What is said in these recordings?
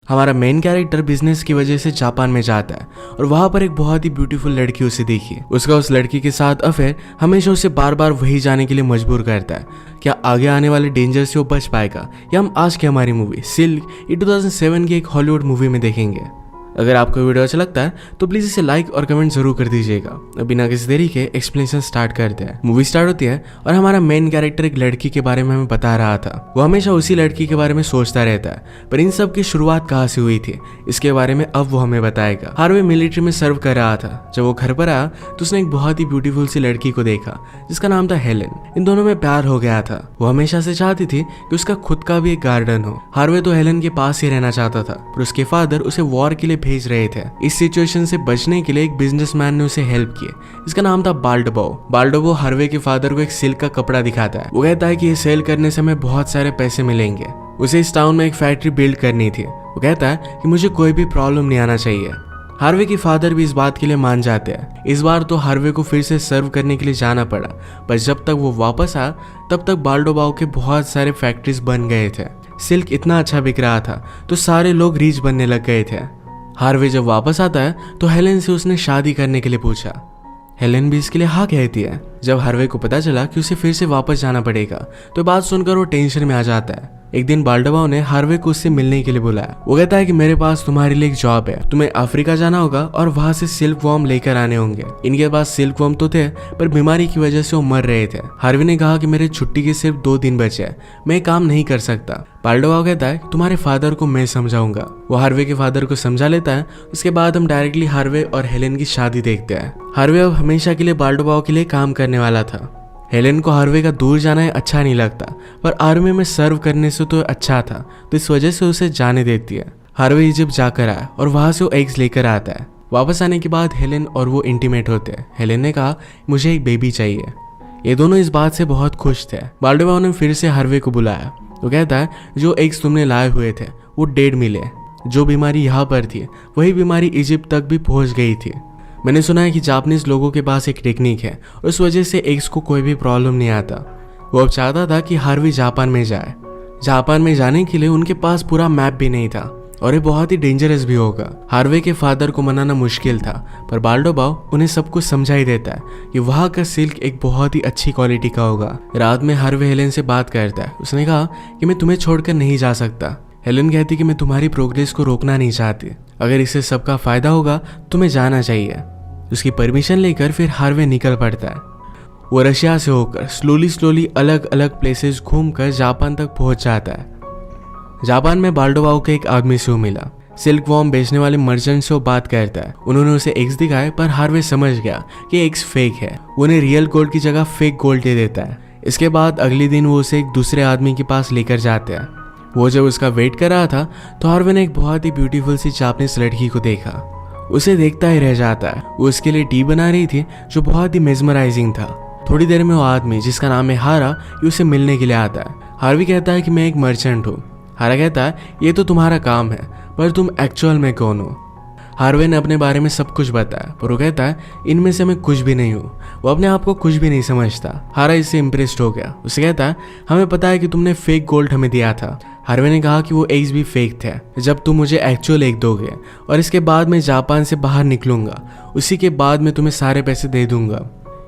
हमारा main character business की वजह से जापान में जाता है और वहां पर एक बहुत ही ब्यूटीफुल लड़की उसे देखी। उसका उस लड़की के साथ अफेयर हमेशा उसे बार बार वही जाने के लिए मजबूर करता है। क्या आगे आने वाले डेंजर से वो बच पाएगा, या हम आज की हमारी मूवी सिल्क ये 2007 की एक हॉलीवुड मूवी में देखेंगे। अगर आपको वीडियो अच्छा लगता है तो प्लीज इसे लाइक और कमेंट जरूर कर दीजिएगा। अब बिना किसी देरी के एक्सप्लेनेशन स्टार्ट करते हैं। मूवी स्टार्ट होती है और हमारा मेन कैरेक्टर एक लड़की के बारे में हमें बता रहा था। वो हमेशा उसी लड़की के बारे में सोचता रहता है, पर इन सब की शुरुआत कहाँ से हुई थी इसके बारे में अब वो हमें बताएगा। हार्वे मिलिट्री में सर्व कर रहा था। जब वो घर पर आया तो उसने एक बहुत ही ब्यूटीफुल सी लड़की को देखा जिसका नाम था हेलेन। इन दोनों में प्यार हो गया था। वो हमेशा से चाहती थी कि उसका खुद का भी एक गार्डन हो। हार्वे तो हेलेन के पास ही रहना चाहता था, पर उसके फादर उसे वॉर के लिए भेज रहे थे। इस सिचुएशन से बचने के लिए एक बिजनेसमैन ने उसे हेल्प किया। इसका नाम था बाल्डोबो। बाल्डोबो हार्वे के फादर को एक सिल्क का कपड़ा दिखाता है। वो कहता है कि ये सेल करने से हमें बहुत सारे पैसे मिलेंगे। उसे इस टाउन में एक फैक्ट्री बिल्ड करनी थी। वो कहता है कि मुझे कोई भी प्रॉब्लम नहीं आना चाहिए। हार्वे के फादर भी इस बात के लिए मान जाते हैं। इस बार तो हार्वे को फिर से सर्व करने के लिए जाना पड़ा, पर जब तक वो वापस आया तब तक बाल्डोबाओ के बहुत सारे फैक्ट्रीज बन गए थे। सिल्क इतना अच्छा बिक रहा था तो सारे लोग रीच बनने लग गए थे। हार्वे जब वापस आता है तो हेलेन से उसने शादी करने के लिए पूछा। हेलेन भी इसके लिए हाँ कहती है। जब हार्वे को पता चला कि उसे फिर से वापस जाना पड़ेगा तो बात सुनकर वो टेंशन में आ जाता है। एक दिन बाल्डोबाओ ने हार्वे को उससे मिलने के लिए बुलाया। वो कहता है कि मेरे पास तुम्हारे लिए एक जॉब है। तुम्हें अफ्रीका जाना होगा और वहां से सिल्क वॉर्म लेकर आने होंगे। इनके पास सिल्क वॉर्म तो थे, पर बीमारी की वजह से वो मर रहे थे। हार्वे ने कहा कि मेरे छुट्टी के सिर्फ 2 दिन बचे हैं, मैं काम नहीं कर सकता। बाल्डोबाओ कहता है तुम्हारे फादर को मैं समझाऊंगा। वो हार्वे के फादर को समझा लेता है। उसके बाद हम डायरेक्टली हार्वे और हेलेन की शादी देखते हैं। हार्वे अब हमेशा के लिए बाल्डोबाओ के लिए काम करने वाला था। हेलेन को हार्वे का दूर जाना अच्छा नहीं लगता, पर आर्मी में सर्व करने से तो अच्छा था, तो इस वजह से उसे जाने देती है। हार्वे इजिप्ट जाकर आया और वहां से वो एग्स लेकर आता है। वापस आने के बाद हेलेन और वो इंटीमेट होते हैं। हेलेन ने कहा मुझे एक बेबी चाहिए। ये दोनों इस बात से बहुत खुश थे। बाल्डोबाओ ने फिर से हार्वे को बुलाया। वो कहता है जो एग्स तुमने लाए हुए थे वो डेड मिले। जो बीमारी यहाँ पर थी वही बीमारी इजिप्ट तक भी पहुंच गई थी। मैंने सुना है कि जापानीज लोगों के पास एक टेक्निक है और उस वजह से एग्स को कोई भी प्रॉब्लम नहीं आता। वो अब चाहता था कि हार्वे जापान में जाए। जापान में जाने के लिए उनके पास पूरा मैप भी नहीं था और ये बहुत ही डेंजरस भी होगा। हार्वे के फादर को मनाना मुश्किल था, पर बाल्डोबाओ उन्हें सब कुछ समझा ही देता है कि वहाँ का सिल्क एक बहुत ही अच्छी क्वालिटी का होगा। रात में हार्वे हेलेन से बात करता है। उसने कहा कि मैं तुम्हें छोड़कर नहीं जा सकता। हेलेन कहती कि मैं तुम्हारी प्रोग्रेस को रोकना नहीं चाहती। अगर इससे सबका फायदा होगा तो तुम्हें जाना चाहिए। उसकी परमिशन लेकर फिर हार्वे निकल पड़ता है। वो रशिया से होकर स्लोली अलग अलग प्लेसेस घूमकर जापान तक पहुंच जाता है। जापान में बाल्डोबाओ के एक आदमी से वो मिला। सिल्क वॉर्म बेचने वाले मर्चेंट से वो बात करता है। उन्होंने उसे एग्स दिखाए, पर हार्वे समझ गया कि एग्स फेक है। वो उन्हें रियल गोल्ड की जगह फेक गोल्ड दे देता है। इसके बाद अगले दिन वो उसे एक दूसरे आदमी के पास लेकर जाते हैं। वो जब उसका वेट कर रहा था तो हार्वे ने एक बहुत ही ब्यूटीफुल सी जापानीज लड़की को देखा। उसे देखता ही रह जाता है। वो उसके लिए टी बना रही थी जो बहुत ही मेस्मराइजिंग था। थोड़ी देर में वो आदमी जिसका नाम है हारा ये उसे मिलने के लिए आता है। हार्वे कहता है कि मैं एक मर्चेंट हूँ। हारा कहता है ये तो तुम्हारा काम है, पर तुम एक्चुअल में कौन हो। हार्वे ने अपने बारे में सब कुछ बताया, पर वो कहता है इनमें से मैं कुछ भी नहीं हूँ। वो अपने आप को कुछ भी नहीं समझता। हारा इससे इम्प्रेस्ड हो गया। उसे कहता है हमें पता है कि तुमने फेक गोल्ड हमें दिया था। हार्वे ने कहा कि वो एग्स भी फेक थे। जब तुम मुझे एक्चुअल एग दोगे और इसके बाद मैं जापान से बाहर निकलूंगा, उसी के बाद मैं तुम्हें सारे पैसे दे दूंगा।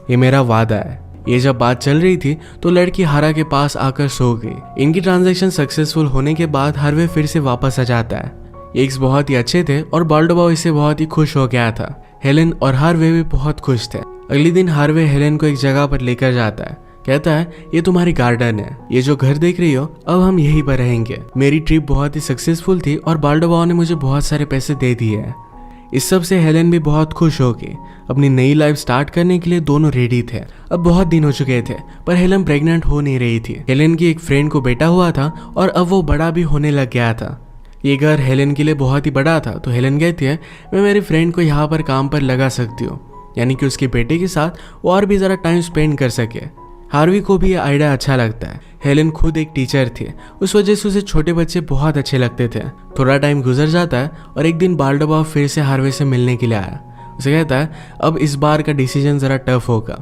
ये मेरा वादा है। ये जब बात चल रही थी तो लड़की हारा के पास आकर सो गई। इनकी ट्रांजैक्शन सक्सेसफुल होने के बाद हार्वे फिर से वापस आ जाता है। एग्स बहुत ही अच्छे थे और बाल्डोबाओ इससे बहुत ही खुश हो गया था। हेलेन और हार्वे भी बहुत खुश थे। अगले दिन हार्वे हेलेन को एक जगह पर लेकर जाता है। कहता है ये तुम्हारी गार्डन है, ये जो घर देख रही हो अब हम यहीं पर रहेंगे। मेरी ट्रिप बहुत ही सक्सेसफुल थी और बाल्डोबाओ ने मुझे बहुत सारे पैसे दे दिए हैं। इस सब से हेलेन भी बहुत खुश हो गई। अपनी नई लाइफ स्टार्ट करने के लिए दोनों रेडी थे। अब बहुत दिन हो चुके थे, पर हेलेन प्रेग्नेंट हो नहीं रही थी। हेलेन की एक फ्रेंड को बेटा हुआ था और अब वो बड़ा भी होने लग गया था। ये घर हेलेन के लिए बहुत ही बड़ा था, तो हेलेन कहती है मैं मेरी फ्रेंड को यहाँ पर काम पर लगा सकती हूँ, यानी कि उसके बेटे के साथ वो और भी ज़रा टाइम स्पेंड कर सके। हार्वी को भी ये आइडिया अच्छा लगता है। हेलेन खुद एक टीचर थी, उस वजह से उसे छोटे बच्चे बहुत अच्छे लगते थे। थोड़ा टाइम गुजर जाता है और एक दिन बाल्डोबाओ फिर से हार्वे से मिलने के लिए आया। उसे कहता है अब इस बार का डिसीजन ज़रा टफ होगा।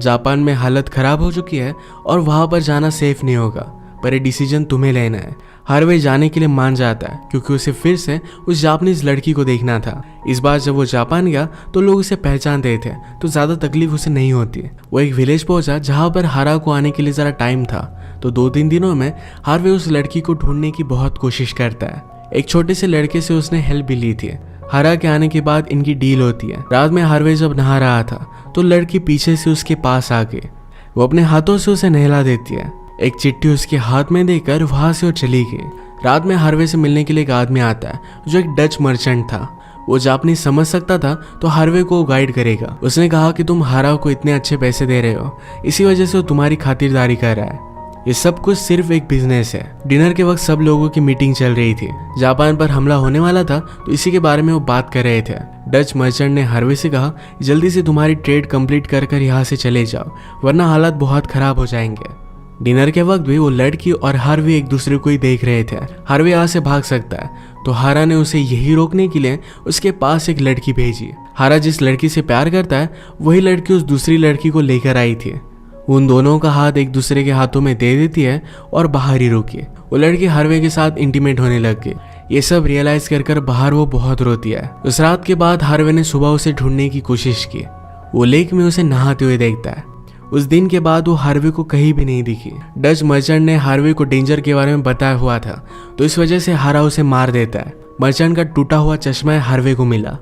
जापान में हालत ख़राब हो चुकी है और वहाँ पर जाना सेफ नहीं होगा, पर ये डिसीजन तुम्हें लेना है। हार्वे जाने के लिए मान जाता है क्योंकि उसे फिर से उस जापानीज लड़की को देखना था। इस बार जब वो जापान गया तो लोग उसे पहचानते थे तो ज्यादा तकलीफ उसे नहीं होती। वो एक विलेज पहुंचा जहां पर हारा को आने के लिए जरा टाइम था। तो 2-3 दिनों में हार्वे उस लड़की को ढूंढने की बहुत कोशिश करता है। एक छोटे से लड़के से उसने हेल्प भी ली थी। हारा के आने के बाद इनकी डील होती है। रात में हार्वे जब नहा रहा था तो लड़की पीछे से उसके पास आ गई। वो अपने हाथों से उसे नहला देती है। एक चिट्ठी उसके हाथ में देकर वहां से वो चली गई। रात में हार्वे से मिलने के लिए एक आदमी आता है जो एक डच मर्चेंट था। वो जापानी समझ सकता था तो हार्वे को गाइड करेगा। उसने कहा कि तुम हारा को इतने अच्छे पैसे दे रहे हो, इसी वजह से वो तुम्हारी खातिरदारी कर रहा है। ये सब कुछ सिर्फ एक बिजनेस है। डिनर के वक्त सब लोगों की मीटिंग चल रही थी। जापान पर हमला होने वाला था तो इसी के बारे में वो बात कर रहे थे। डच मर्चेंट ने हार्वे से कहा जल्दी से तुम्हारी ट्रेड कंप्लीट कर यहाँ से चले जाओ वरना हालात बहुत खराब हो जाएंगे। डिनर के वक्त भी वो लड़की और हार्वे एक दूसरे को ही देख रहे थे। हार्वे यहाँ से भाग सकता है तो हारा ने उसे यही रोकने के लिए उसके पास एक लड़की भेजी। हारा जिस लड़की से प्यार करता है वही लड़की उस दूसरी लड़की को लेकर आई थी। उन दोनों का हाथ एक दूसरे के हाथों में दे देती है और बाहर ही रुकी। वो लड़की हार्वे के साथ इंटीमेट होने लग गई। ये सब रियलाइज कर बाहर वो बहुत रोती है। उस रात के बाद हार्वे ने सुबह उसे ढूंढने की कोशिश की। वो लेक में उसे नहाते हुए देखता है। उस दिन के बाद वो हार्वे को कहीं भी नहीं दिखी। डच मर्चेंट ने हार्वे को डेंजर के बारे में बताया हुआ था तो इस वजह से हारा उसे मार देता है। मर्चेंट का टूटा हुआ चश्मा हार्वे को मिला।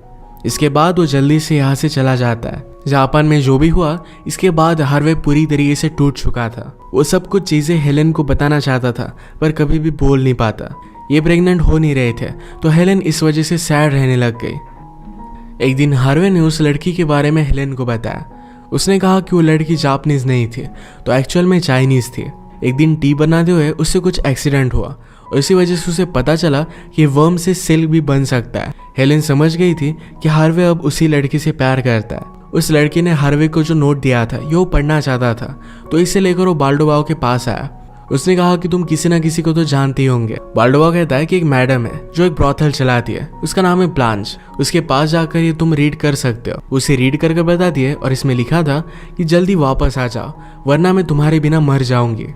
इसके बाद वो जल्दी से यहाँ से चला जाता है। जापान में जो भी हुआ इसके बाद हार्वे पूरी तरीके से टूट चुका था। वो सब कुछ चीजें हेलेन को बताना चाहता था पर कभी भी बोल नहीं पाता। ये प्रेग्नेंट हो नहीं रहे थे तो हेलेन इस वजह से सैड रहने लग गई। एक दिन हार्वे ने उस लड़की के बारे में हेलेन को बताया। उसने कहा कि वो लड़की जापानीज नहीं थी तो एक्चुअल में चाइनीज थी। एक दिन टी बनाते हुए उससे कुछ एक्सीडेंट हुआ और इसी वजह से उसे पता चला कि वर्म से सिल्क भी बन सकता है। हेलेन समझ गई थी कि हार्वे अब उसी लड़की से प्यार करता है। उस लड़की ने हार्वे को जो नोट दिया था ये वो पढ़ना चाहता था तो इसे लेकर वो बाल्डोबाओ के पास आया। उसने कहा कि तुम किसी ना किसी को तो जानते ही होंगे। बाल्डोबाओ कहता है कि एक मैडम है जो एक ब्रॉथल चलाती है, उसका नाम है ब्लांच। उसके पास जाकर ये तुम रीड कर सकते हो। उसे रीड करके बता दिए और इसमें लिखा था कि जल्दी वापस आ जाओ वरना मैं तुम्हारे बिना मर जाऊंगी।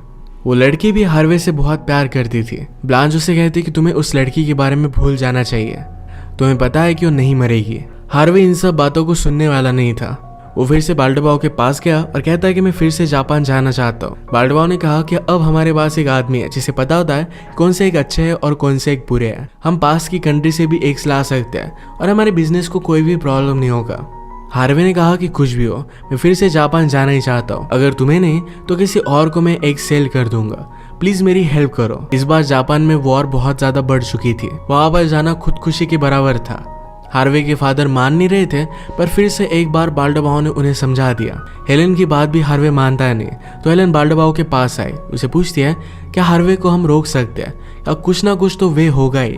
वो लड़की भी हार्वे से बहुत प्यार करती थी। ब्लांच उसे कहती कि तुम्हें उस लड़की के बारे में भूल जाना चाहिए, तुम्हें पता है कि वो नहीं मरेगी। हार्वे इन सब बातों को सुनने वाला नहीं था। वो फिर से बाल्डोबाओ के पास गया और कहता है कि मैं फिर से जापान जाना चाहता हूँ। बाल्डोबाओ ने कहा कि अब हमारे पास एक आदमी है जिसे पता होता है कौन से एक अच्छे है और कौन से एक बुरे हैं। हम पास की कंट्री से भी एग्स ला सकते हैं और हमारे बिजनेस को कोई भी प्रॉब्लम नहीं होगा। हार्वे ने कहा कि कुछ भी हो मैं फिर से जापान जाना ही चाहता हूँ। अगर तुम्हें नहीं तो किसी और को मैं एक सेल कर दूंगा, प्लीज मेरी हेल्प करो। इस बार जापान में वॉर बहुत ज्यादा बढ़ चुकी थी। वहां पर जाना खुदकुशी के बराबर था। हार्वे के फादर मान नहीं रहे थे पर फिर से एक बार बाल्डोबाओ ने उन्हें समझा दिया। हेलेन की बात भी हार्वे मानता नहीं तो हेलेन बाल्डोबाओ के पास आई। उसे पूछती है क्या हार्वे को हम रोक सकते हैं या कुछ ना कुछ तो वे होगा ही।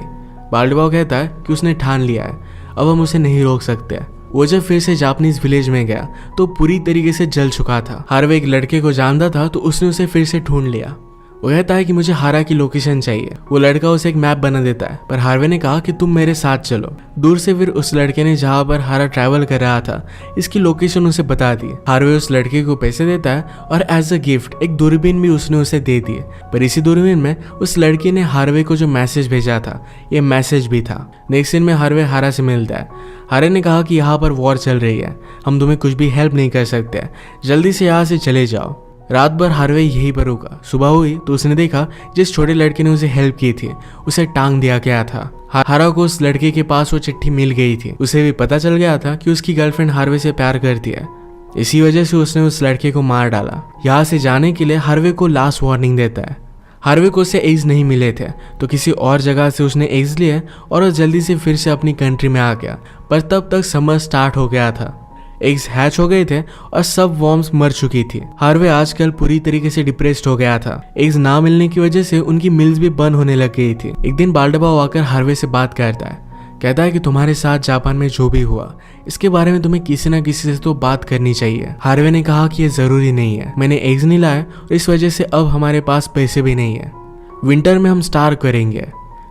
बाल्डोबाओ कहता है कि उसने ठान लिया है, अब हम उसे नहीं रोक सकते। वो जब फिर से जापानीज विलेज में गया तो पूरी तरीके से जल चुका था। हार्वे एक लड़के को जानता था तो उसने उसे फिर से ढूंढ लिया। वो कहता है कि मुझे हारा की लोकेशन चाहिए। वो लड़का उसे एक मैप बना देता है पर हार्वे ने कहा कि तुम मेरे साथ चलो। दूर से फिर उस लड़के ने जहाँ पर हारा ट्रैवल कर रहा था इसकी लोकेशन उसे बता दी। हार्वे उस लड़के को पैसे देता है और एज अ गिफ्ट एक दूरबीन भी उसने उसे दे दी। पर इसी दूरबीन में उस लड़की ने हार्वे को जो मैसेज भेजा था ये मैसेज भी था। नेक्स्ट सीन में हार्वे हारा से मिलता है। हारे ने कहा कि यहाँ पर वॉर चल रही है, हम तुम्हें कुछ भी हेल्प नहीं कर सकते, जल्दी से यहाँ से चले जाओ। रात भर हार्वे यहीं पर रुका। सुबह हुई तो उसने देखा जिस छोटे लड़के ने उसे हेल्प की थी उसे टांग दिया गया था। हारा को उस लड़के के पास वो चिट्ठी मिल गई थी। उसे भी पता चल गया था कि उसकी गर्लफ्रेंड हार्वे से प्यार करती है। इसी वजह से उसने उस लड़के को मार डाला। यहाँ से जाने के लिए हार्वे को लास्ट वार्निंग देता है। हार्वे को उससे एग्स नहीं मिले थे तो किसी और जगह से उसने एग्स लिए और वो जल्दी से फिर से अपनी कंट्री में आ गया। पर तब तक समर स्टार्ट हो गया था। एग्स हैच हो गए थे और सब वॉर्म्स मर चुकी थी। हार्वे आजकल पूरी तरीके से डिप्रेस्ड हो गया था। एग्स ना मिलने की वजह से उनकी मिल्स भी बंद होने लग गई थी। एक दिन बाल्डोबाओ आकर हार्वे से बात करता है। कहता है कि तुम्हारे साथ जापान में जो भी हुआ इसके बारे में तुम्हें किसी न किसी से तो बात करनी चाहिए। हार्वे ने कहा कि ये जरूरी नहीं है, मैंने एग्स नहीं लाया और इस वजह से अब हमारे पास पैसे भी नहीं है। विंटर में हम स्टार्व करेंगे।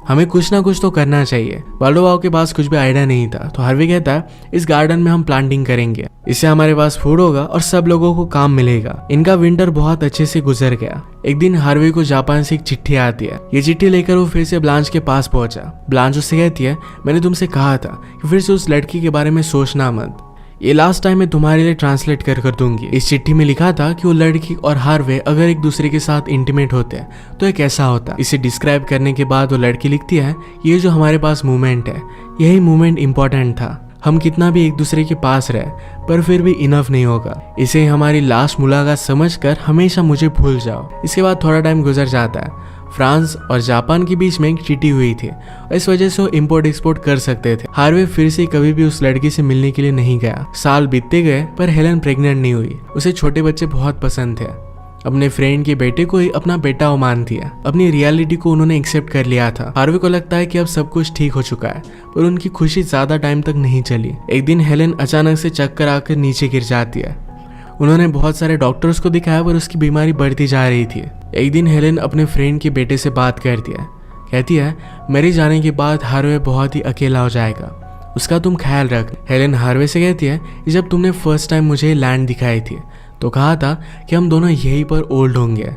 हमें कुछ ना कुछ तो करना चाहिए। बाल्डोबाओ के पास कुछ भी आइडिया नहीं था, तो हार्वे कहता है इस गार्डन में हम प्लांटिंग करेंगे, इससे हमारे पास फूड होगा और सब लोगों को काम मिलेगा। इनका विंटर बहुत अच्छे से गुजर गया। एक दिन हार्वे को जापान से एक चिट्ठी आती है। ये चिट्ठी लेकर वो फिर से ब्लांच के पास पहुंचा। ब्लांच उससे कहती है मैंने तुमसे कहा था कि फिर से उस लड़की के बारे में सोचना मत, ये लास्ट टाइम मैं तुम्हारे लिए ट्रांसलेट कर दूंगी। इस चिट्ठी में लिखा था कि वो लड़की और हार्वे अगर एक दूसरे के साथ इंटीमेट होते हैं तो ये कैसा होता। इसे डिस्क्राइब करने के बाद वो लड़की लिखती है ये जो हमारे पास मोमेंट है, यही मोमेंट इंपॉर्टेंट था। हम कितना भी एक दूसरे के पास रहे पर फिर भी इनफ नहीं होगा। इसे हमारी लास्ट मुलाकात समझकर हमेशा मुझे भूल जाओ। इसके बाद थोड़ा टाइम गुजर जाता है। फ्रांस और जापान के बीच में एक ट्रीटी हुई थी और इस वजह से वो इम्पोर्ट एक्सपोर्ट कर सकते थे। हार्वे फिर से कभी भी उस लड़की से मिलने के लिए नहीं गया। साल बीतते गए पर हेलन प्रेग्नेंट नहीं हुई। उसे छोटे बच्चे बहुत पसंद थे। अपने फ्रेंड के बेटे को ही अपना बेटा वो मानती है। अपनी रियलिटी को उन्होंने एक्सेप्ट कर लिया था। हार्वे को लगता है कि अब सब कुछ ठीक हो चुका है, पर उनकी खुशी ज्यादा टाइम तक नहीं चली। एक दिन हेलन अचानक से चक्कर आकर नीचे गिर जाती है। उन्होंने बहुत सारे डॉक्टर्स को दिखाया पर उसकी बीमारी बढ़ती जा रही थी। एक दिन हेलन अपने फ्रेंड के बेटे से बात करती है। कहती है मेरे जाने के बाद हार्वे बहुत ही अकेला हो जाएगा, उसका तुम ख्याल रख। हेलन हार्वे से कहती है कि जब तुमने फर्स्ट टाइम मुझे लैंड दिखाई थी तो कहा था कि हम दोनों यहीं पर ओल्ड होंगे,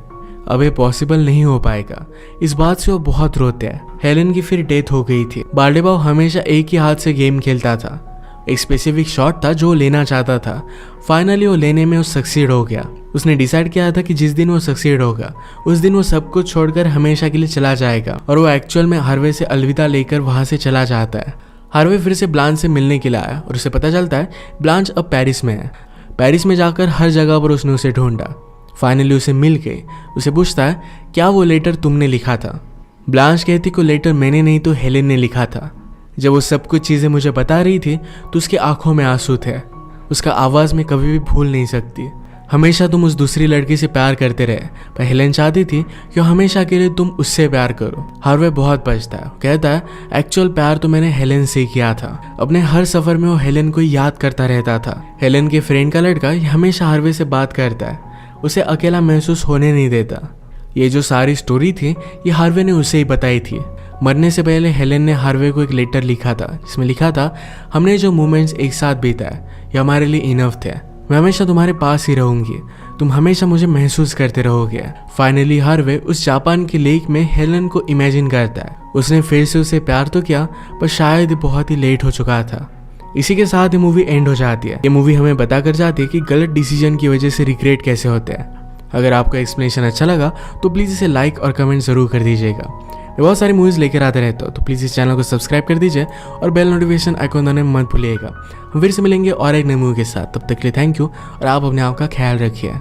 अब ये पॉसिबल नहीं हो पाएगा। इस बात से वो बहुत रोते हैं। हेलन की फिर डेथ हो गई थी। बाल्डेबाओ हमेशा एक ही हाथ से गेम खेलता था। एक स्पेसिफिक शॉट था जो वो लेना चाहता था। फाइनली वो लेने में वो सक्सीड हो गया। उसने डिसाइड किया था कि जिस दिन वो सक्सीड होगा उस दिन वो सब कुछ छोड़कर हमेशा के लिए चला जाएगा और वो एक्चुअल में हार्वे से अलविदा लेकर वहां से चला जाता है। हार्वे फिर से ब्लांच से मिलने के लिए आया और उसे पता चलता है ब्लांच अब पेरिस में है। पेरिस में जाकर हर जगह पर उसने उसे ढूंढा। फाइनली उसे मिल गई। उसे पूछता है क्या वो लेटर तुमने लिखा था। ब्लांच कहती को लेटर मैंने नहीं तो हेलेन ने लिखा था। जब वो सब कुछ चीज़ें मुझे बता रही थी तो उसके आंखों में आंसू थे। उसका आवाज़ में कभी भी भूल नहीं सकती। हमेशा तुम उस दूसरी लड़की से प्यार करते रहे, पर हेलेन चाहती थी कि हमेशा के लिए तुम उससे प्यार करो। हार्वे बहुत पछता है। कहता है एक्चुअल प्यार तो मैंने हेलेन से किया था। अपने हर सफर में वो हेलेन को याद करता रहता था। हेलेन के फ्रेंड का लड़का हमेशा हार्वे से बात करता है, उसे अकेला महसूस होने नहीं देता। ये जो सारी स्टोरी थी ये हार्वे ने उसे ही बताई थी। मरने से पहले हेलेन ने हार्वे को एक लेटर लिखा था जिसमें लिखा था हमने जो मोमेंट्स एक साथ बिताए ये हमारे लिए इनफ थे। मैं हमेशा तुम्हारे पास ही रहूंगी, तुम हमेशा मुझे महसूस करते रहोगे। फाइनली हार्वे उस जापान के लेक में हेलेन को इमेजिन करता है। उसने फिर से उसे प्यार तो किया पर शायद बहुत ही लेट हो चुका था। इसी के साथ ये मूवी एंड हो जाती है। ये मूवी हमें बता कर जाती है कि गलत डिसीजन की वजह से रिग्रेट कैसे होते हैं। अगर आपको एक्सप्लेनेशन अच्छा लगा तो प्लीज़ इसे लाइक और कमेंट ज़रूर कर दीजिएगा। मैं बहुत सारी मूवीज़ लेकर आते रहता हूँ, तो प्लीज़ इस चैनल को सब्सक्राइब कर दीजिए और बेल नोटिफिकेशन आइकॉन दबाना मत भूलिएगा। हम फिर से मिलेंगे और एक नई मूवी के साथ। तब तक के लिए थैंक यू और आप अपने आप का ख्याल रखिए।